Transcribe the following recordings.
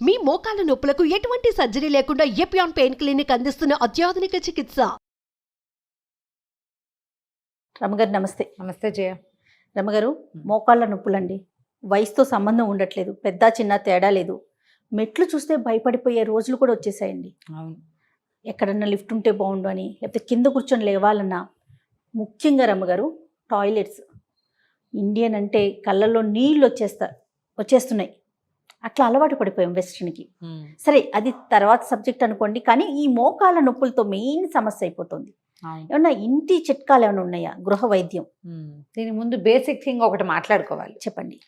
మీ మోకాల నొప్పులకు ఎటువంటి సర్జరీ లేకుండా ఎపియాన్ పెయిన్ క్లినిక్ అందిస్తున్న అత్యాధునిక చికిత్స. రమగారు నమస్తే. నమస్తే జయ. రమగారు, మోకాళ్ళ నొప్పులండి వయసుతో సంబంధం ఉండట్లేదు, పెద్ద చిన్న తేడా లేదు. మెట్లు చూస్తే భయపడిపోయే రోజులు కూడా వచ్చేసాయండి. అవును, ఎక్కడన్నా లిఫ్ట్ ఉంటే బాగుండు అని, లేకపోతే కింద కూర్చొని లేవాలన్నా. ముఖ్యంగా రమగారు, టాయిలెట్స్ ఇండియన్ అంటే కళ్ళల్లో నీళ్ళు వచ్చేస్తున్నాయి. అట్లా అలవాటు పడిపోయాం వెస్ట్రన్కి. సరే, అది తర్వాత సబ్జెక్ట్ అనుకోండి. కానీ ఈ మోకాళ్ళ నొప్పులతో మెయిన్ సమస్య అయిపోతుంది. ఏమన్నా ఇంటి చిట్కాలు ఏమైనా ఉన్నాయా, గృహ వైద్యం? దీని ముందు బేసిక్ థింగ్ ఒకటి మాట్లాడుకోవాలి. చెప్పండి.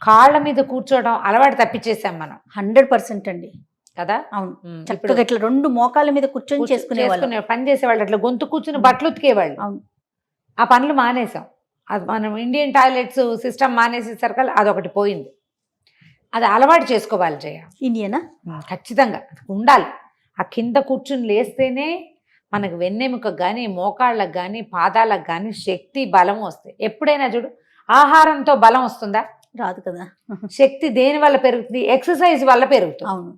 కాళ్ళ మీద కూర్చోవడం అలవాటు తప్పించేసాం మనం. 100% అండి కదా. అవును, చక్కగా ఇట్లా 2 మోకాళ్ళ మీద కూర్చొని చేసుకునేవాళ్ళు, పని చేసేవాళ్ళు. అట్లా గొంతు కూర్చుని బట్టలు ఉతికేవాళ్ళు. అవును, ఆ పనులు మానేసాం. అది మనం ఇండియన్ టాయిలెట్స్ సిస్టమ్ మానేసేసరికి అదొకటి పోయింది. అది అలవాటు చేసుకోవాలి జయ. ఇండియనా? ఖచ్చితంగా ఉండాలి. ఆ కింద కూర్చుని లేస్తేనే మనకు వెన్నెముకకు కానీ, మోకాళ్ళకు కానీ, పాదాలకు కానీ శక్తి, బలం వస్తాయి. ఎప్పుడైనా చూడు, ఆహారంతో బలం వస్తుందా? రాదు కదా. శక్తి దేని వల్ల పెరుగుతుంది? ఎక్సర్సైజ్ వల్ల పెరుగుతుంది. అవును.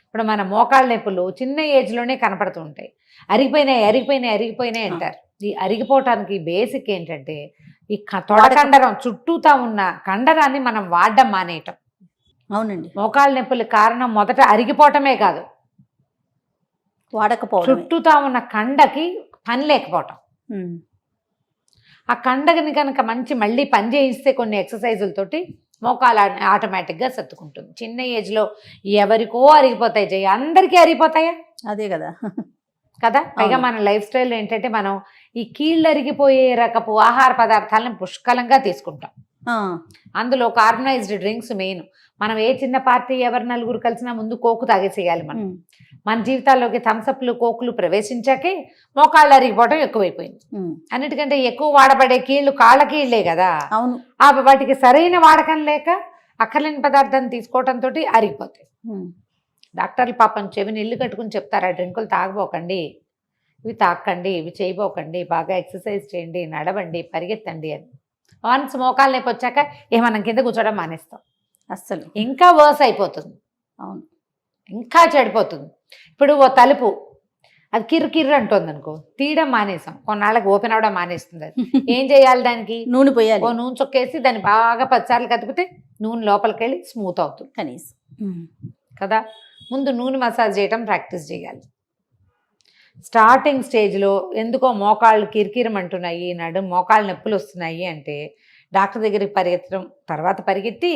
ఇప్పుడు మన మోకాళ్ళ నొప్పులు చిన్న ఏజ్లోనే కనపడుతూ ఉంటాయి. అరిగిపోయినాయి అంటారు. ఈ అరిగిపోవటానికి బేసిక్ ఏంటంటే, ఈ తొడకండరం చుట్టూతా ఉన్న కండరాన్ని మనం వాడడం మానేయటం. అవునండి. మోకాళ్ళ నొప్పుల కారణం మొదట అరిగిపోవటమే కాదు, వాడకపోవడం, చుట్టూతా ఉన్న కండకి పని లేకపోవటం. ఆ కండగని కనుక మళ్ళీ పని చేయిస్తే కొన్ని ఎక్సర్సైజులతోటి మోకాలు ఆటోమేటిక్గా సర్దుకుంటుంది. చిన్న ఏజ్లో ఎవరికో అరిగిపోతాయి జయ, అందరికీ అరిగిపోతాయా? అదే కదా. కదా. పైగా మన లైఫ్ స్టైల్ ఏంటంటే, మనం ఈ కీళ్ళు అరిగిపోయే రకపు ఆహార పదార్థాలను పుష్కలంగా తీసుకుంటాం. అందులో కార్బనైజ్డ్ డ్రింక్స్ మెయిన్. మనం ఏ చిన్న పార్టీ, ఎవరు నలుగురు కలిసినా ముందు కోకు తాగేసేయాలి. మన జీవితాల్లోకి థమ్సప్లు, కోకులు ప్రవేశించాకే మోకాళ్ళు అరిగిపోవడం ఎక్కువైపోయింది. అన్నిటికంటే ఎక్కువ వాడబడే కీళ్ళు కాళ్ళ కీళ్లే కదా. అవును. వాటికి సరైన వాడకం లేక అక్కర్లేని పదార్థాన్ని తీసుకోవడంతో అరిగిపోతాయి. డాక్టర్లు పాపం చెవిని ఇల్లు కట్టుకుని చెప్తారు, ఆ డ్రింకులు తాగబోకండి, ఇవి తాకండి, ఇవి చేయబోకండి, బాగా ఎక్సర్సైజ్ చేయండి, నడవండి, పరిగెత్తండి అని. వన్స్ మోకాలు నొప్పి వచ్చాక మనం కింద కూర్చోవడం మానేస్తాం. అస్సలు ఇంకా వర్స్ అయిపోతుంది. అవును, ఇంకా చెడిపోతుంది. ఇప్పుడు ఓ తలుపు అది కిర్రు అంటుంది అనుకో, తీయడం మానేసాం. కొన్నాళ్ళకి ఓపెన్ అవడం మానేస్తుంది. అది ఏం చేయాలి? దానికి నూనె పోయాలి. ఓ నూనె చొక్కేసి దాన్ని బాగా 10 సార్లు కదిపితే నూనె లోపలికి వెళ్ళి స్మూత్ అవుతుంది కనీసం కదా. ముందు నూనె మసాజ్ చేయడం ప్రాక్టీస్ చేయాలి. స్టార్టింగ్ స్టేజ్లో ఎందుకో మోకాళ్ళు కిరికిరమంటున్నాయి, మోకాళ్ళు నొప్పులు వస్తున్నాయి అంటే డాక్టర్ దగ్గరికి పరిగెత్తడం, తర్వాత పరిగెత్తి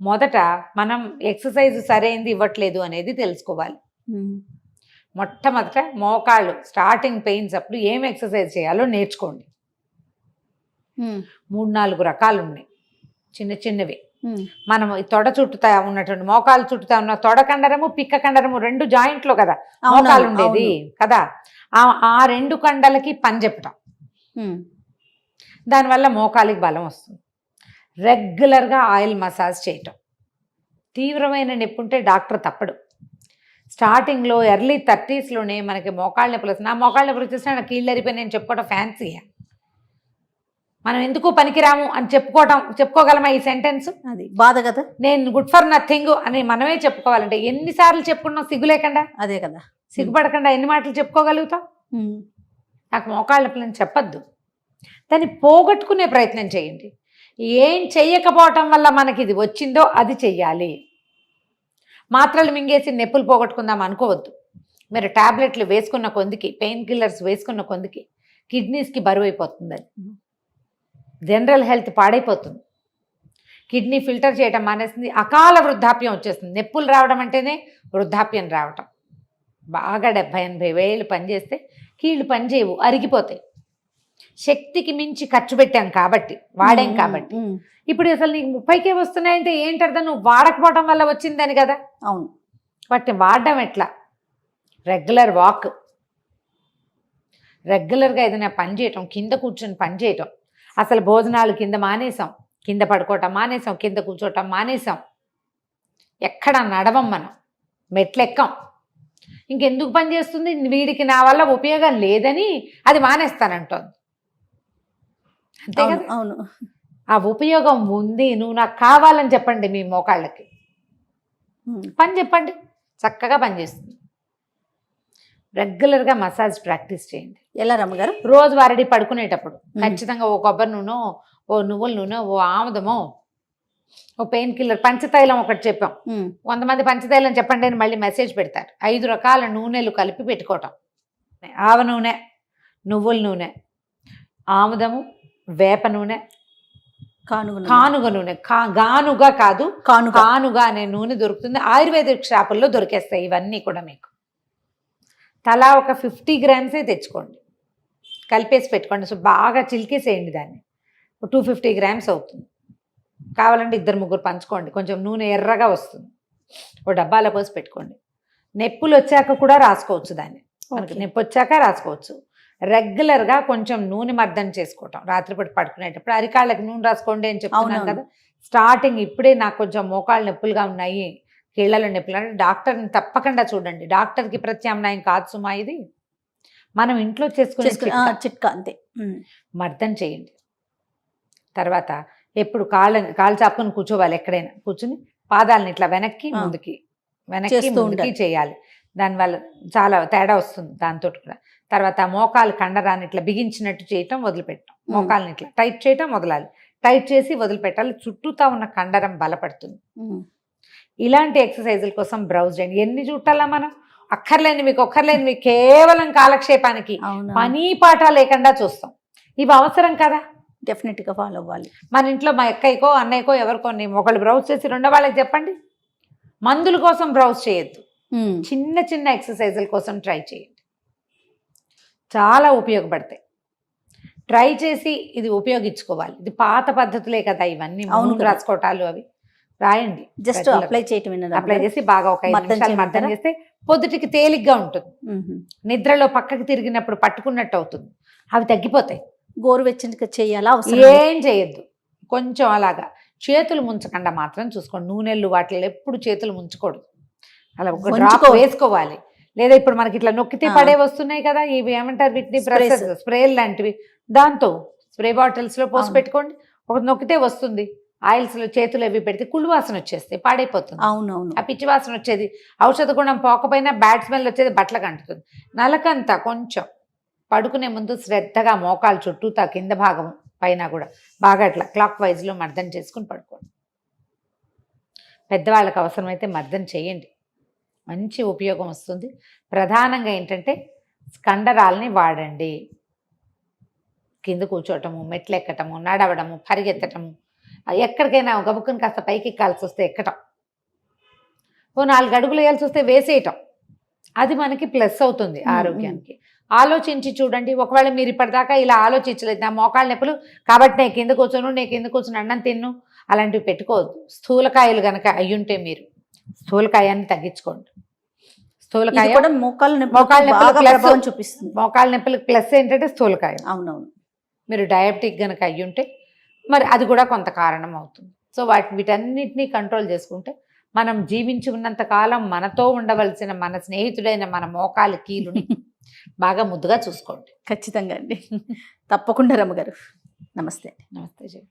మొదట మనం ఎక్సర్సైజ్ సరైనది ఇవ్వట్లేదు అనేది తెలుసుకోవాలి. మొట్టమొదట మోకాళ్ళు స్టార్టింగ్ పెయిన్స్ అప్పుడు ఏం ఎక్సర్సైజ్ చేయాలో నేర్చుకోండి. 3-4 రకాలు ఉన్నాయి, చిన్నవి. మనం ఈ తొడ చుట్టుతా ఉన్నటువంటి, మోకాలు చుట్టుతా ఉన్న తొడ కండరము, పిక్క కండరము 2 జాయింట్లో కదా మోకాలు ఉండేది కదా. ఆ 2 కండలకి పని చెప్పటం, దానివల్ల మోకాలికి బలం వస్తుంది. రెగ్యులర్గా ఆయిల్ మసాజ్ చేయటం. తీవ్రమైన నొప్పి ఉంటే డాక్టర్ తప్పడు. స్టార్టింగ్లో ఎర్లీ 30sలోనే మనకి మోకాళ్ళ నొప్పులు వస్తుంది. నా మోకాళ్ళ నొప్పులు వచ్చేసినా నాకు కీళ్ళు అరిపోయి నేను చెప్పుకోవడం ఫ్యాన్సీయా? మనం ఎందుకు పనికిరాము అని చెప్పుకోగలమా ఈ సెంటెన్స్? అది బాధ కదా. నేను గుడ్ ఫర్ నథింగ్ అని మనమే చెప్పుకోవాలంటే ఎన్నిసార్లు చెప్పుకున్నాం సిగ్గు లేకుండా? అదే కదా. సిగ్గుపడకుండా ఎన్ని మాటలు చెప్పుకోగలుగుతాం? నాకు మోకాళ్ళ నొప్పులని చెప్పద్దు, దాన్ని పోగొట్టుకునే ప్రయత్నం చేయండి. ఏం చెయ్యకపోవటం వల్ల మనకి ఇది వచ్చిందో అది చెయ్యాలి. మాత్రలు మింగేసి నొప్పులు పోగొట్టుకుందాం అనుకోవద్దు. మీరు టాబ్లెట్లు వేసుకున్న కొందికి, పెయిన్ కిల్లర్స్ వేసుకున్న కొందికి కిడ్నీస్కి బరువు అయిపోతుంది. అది జనరల్ హెల్త్ పాడైపోతుంది. కిడ్నీ ఫిల్టర్ చేయడం మానేస్తుంది. అకాల వృద్ధాప్యం వచ్చేస్తుంది. నొప్పులు రావడం అంటేనే వృద్ధాప్యం రావటం. బాగా 70-80 వేలు పనిచేస్తే కీళ్ళు పనిచేయవు, అరిగిపోతాయి. శక్తికి మించి ఖర్చు పెట్టాం కాబట్టి, వాడాం కాబట్టి. ఇప్పుడు అసలు నీకు 30కే వస్తున్నాయంటే ఏంటి అర్థం? నువ్వు వాడకపోవడం వల్ల వచ్చిందని కదా. అవును. వాటిని వాడడం ఎట్లా? రెగ్యులర్ వాక్, రెగ్యులర్గా ఏదైనా పని చేయటం, కింద కూర్చొని పని చేయటం. అసలు భోజనాలు కింద మానేసాం, కింద పడుకోవటం మానేసాం, కింద కూర్చోవటం మానేసాం. ఎక్కడ నడవం, మనం మెట్లెక్కం. ఇంకెందుకు పని చేస్తుంది? వీడికి నా వల్ల ఉపయోగం లేదని అది మానేస్తానంటోంది. అంతే కదా. అవును. ఆ ఉపయోగం ఉంది, నువ్వు నాకు కావాలని చెప్పండి మీ మోకాళ్ళకి. పని చెప్పండి, చక్కగా పనిచేస్తుంది. రెగ్యులర్గా మసాజ్ ప్రాక్టీస్ చేయండి. ఎలా రమ్మగారు? రోజు వారడి పడుకునేటప్పుడు ఖచ్చితంగా ఓ కొబ్బరి నూనె, ఓ నువ్వుల నూనె, ఓ ఆముదమో, ఓ పెయిన్ కిల్లర్, పంచతైలం ఒకటి చెప్పాం. 100 మంది పంచతైలం చెప్పండి అని మళ్ళీ మెసేజ్ పెడతారు. 5 రకాల నూనెలు కలిపి పెట్టుకోవటం. ఆవ నూనె, నువ్వుల నూనె, ఆముదము, వేప నూనె, కానుగ నూనె. గానుగా కాదు, కానుగా అనే నూనె దొరుకుతుంది. ఆయుర్వేదిక్ షాపుల్లో దొరికేస్తాయి ఇవన్నీ కూడా. మీకు తలా ఒక 50 గ్రామ్సే తెచ్చుకోండి, కలిపేసి పెట్టుకోండి. సో బాగా చిలికేసేయండి దాన్ని. 250 గ్రామ్స్ అవుతుంది. కావాలంటే 2-3 పంచుకోండి, కొంచెం నూనె ఎర్రగా వస్తుంది. ఓ డబ్బాలో పోసి పెట్టుకోండి. నొప్పులు వచ్చాక కూడా రాసుకోవచ్చు దాన్ని. మనకి నొప్పి వచ్చాక రాసుకోవచ్చు. రెగ్యులర్గా కొంచెం నూనె మర్దన చేసుకోవటం. రాత్రిపూట పడుకునేటప్పుడు అరికాళ్ళకి నూనె రాసుకోండి అని చెప్తున్నాను కదా. స్టార్టింగ్ ఇప్పుడే నాకు కొంచెం మోకాళ్ళు నొప్పులుగా ఉన్నాయి, కీళ్ళలో నొప్పులు అంటే డాక్టర్ని తప్పకుండా చూడండి. డాక్టర్కి ప్రత్యామ్నాయం కాదు సుమా ఇది. మనం ఇంట్లో చేసుకునే చిట్కా అంతే. మర్దన చేయండి. తర్వాత ఎప్పుడు కాళ్ళు చాపుకొని కూర్చోవాలి. ఎక్కడైనా కూర్చుని పాదాలను ఇట్లా వెనక్కి ముందుకి చేయాలి. దానివల్ల చాలా తేడా వస్తుంది దాంతో కూడా. తర్వాత మోకాలు కండరాన్ని ఇట్లా బిగించినట్టు చేయటం, వదిలిపెట్టడం. మోకాల్ని ఇట్లా టైట్ చేయటం వదలాలి, టైట్ చేసి వదిలిపెట్టాలి. చుట్టూతా ఉన్న కండరం బలపడుతుంది. ఇలాంటి ఎక్సర్సైజుల కోసం బ్రౌజ్ చేయండి. ఎన్ని చుట్టాలా మనం? ఒక్కర్లేని మీకు కేవలం కాలక్షేపానికి పని పాట లేకుండా చూస్తాం. ఇవి అవసరం కదా, డెఫినెట్గా ఫాలో అవ్వాలి. మన ఇంట్లో మా అక్కయ్యకో అన్నయ్యకో ఎవరికో ఒకళ్ళు బ్రౌజ్ చేసి రెండో వాళ్ళకి చెప్పండి. మందుల కోసం బ్రౌజ్ చేయొద్దు, చిన్న చిన్న ఎక్సర్సైజుల కోసం ట్రై చేయండి. చాలా ఉపయోగపడతాయి. ట్రై చేసి ఇది ఉపయోగించుకోవాలి. ఇది పాత పద్ధతులే కదా ఇవన్నీ. నూనె రాసుకోవటాలు అవి రాయండి. జస్ట్ అప్లై చేయటం. అప్లై చేసి బాగా ఒక 5 నిమిషాలు మర్దన చేస్తే పొద్దుటికి తేలిగ్గా ఉంటుంది. నిద్రలో పక్కకి తిరిగినప్పుడు పట్టుకున్నట్టు అవుతుంది. అవి తగ్గిపోతాయి. గోరువెచ్చనిగా చేయాలా? ఏం చేయొద్దు, కొంచెం అలాగా చేతులు ముంచకుండా మాత్రం చూసుకోండి. నూనెళ్ళు వాటిలో ఎప్పుడు చేతులు ముంచకూడదు. అలా ఒక డ్రాప్ వేసుకోవాలి. లేదా ఇప్పుడు మనకి ఇట్లా నొక్కితే పడే వస్తున్నాయి కదా, ఇవి ఏమంటారు వీటిని, స్ప్రేలు లాంటివి. దాంతో స్ప్రే బాటిల్స్ లో పోసి పెట్టుకోండి. ఒక నొక్కితే వస్తుంది. ఆయిల్స్ లో చేతులు అవి పెడితే కుళ్ళు వాసన వచ్చేస్తాయి, పాడైపోతుంది. అవునవును. ఆ పిచ్చి వాసన వచ్చేది, ఔషధ గుణం పోకపోయినా బ్యాడ్ స్మెల్ వచ్చేది బట్టలకు అంటుతుంది. నలకంతా కొంచెం పడుకునే ముందు శ్రద్ధగా మోకాలు చుట్టూతా కింద భాగం పైన కూడా బాగా అట్లా క్లాక్ వైజ్లో మర్దన చేసుకుని పడుకోండి. పెద్దవాళ్ళకి అవసరమైతే మర్దన చేయండి, మంచి ఉపయోగం వస్తుంది. ప్రధానంగా ఏంటంటే కండరాలని వాడండి. కింద కూర్చోవటము, మెట్లు ఎక్కటము, నడవడము, పరిగెత్తటము, ఎక్కడికైనా గబుక్కుని కాస్త పైకి ఎక్కాల్సి వస్తే ఎక్కటం, ఓ 4 అడుగులు వేయాల్సి వస్తే వేసేయటం, అది మనకి ప్లస్ అవుతుంది ఆరోగ్యానికి. ఆలోచించి చూడండి. ఒకవేళ మీరు ఇప్పటిదాకా ఇలా ఆలోచించలేదు, నా మోకాళ్ళ నొప్పులు కాబట్టి నేను కింద కూర్చొని అన్నం తిన్ను, అలాంటివి పెట్టుకోవద్దు. స్థూలకాయలు కనుక అయ్యుంటే మీరు స్థూలకాయాన్ని తగ్గించుకోండి. స్థూలకాయ మోకాళ్ళ నొప్పులు చూపిస్తుంది. మోకాళ్ళ నొప్పులకు ప్లస్ ఏంటంటే స్థూలకాయ. అవునవును. మీరు డయాబెటిక్ కనుక అయ్యుంటే మరి అది కూడా కొంత కారణం అవుతుంది. సో వీటన్నిటినీ కంట్రోల్ చేసుకుంటే మనం జీవించి ఉన్నంత కాలం మనతో ఉండవలసిన మన స్నేహితుడైన మన మోకాలి కీలుని బాగా ముద్దుగా చూసుకోండి. ఖచ్చితంగా అండి. తప్పకుండా రమ్మగారు. నమస్తే. నమస్తే.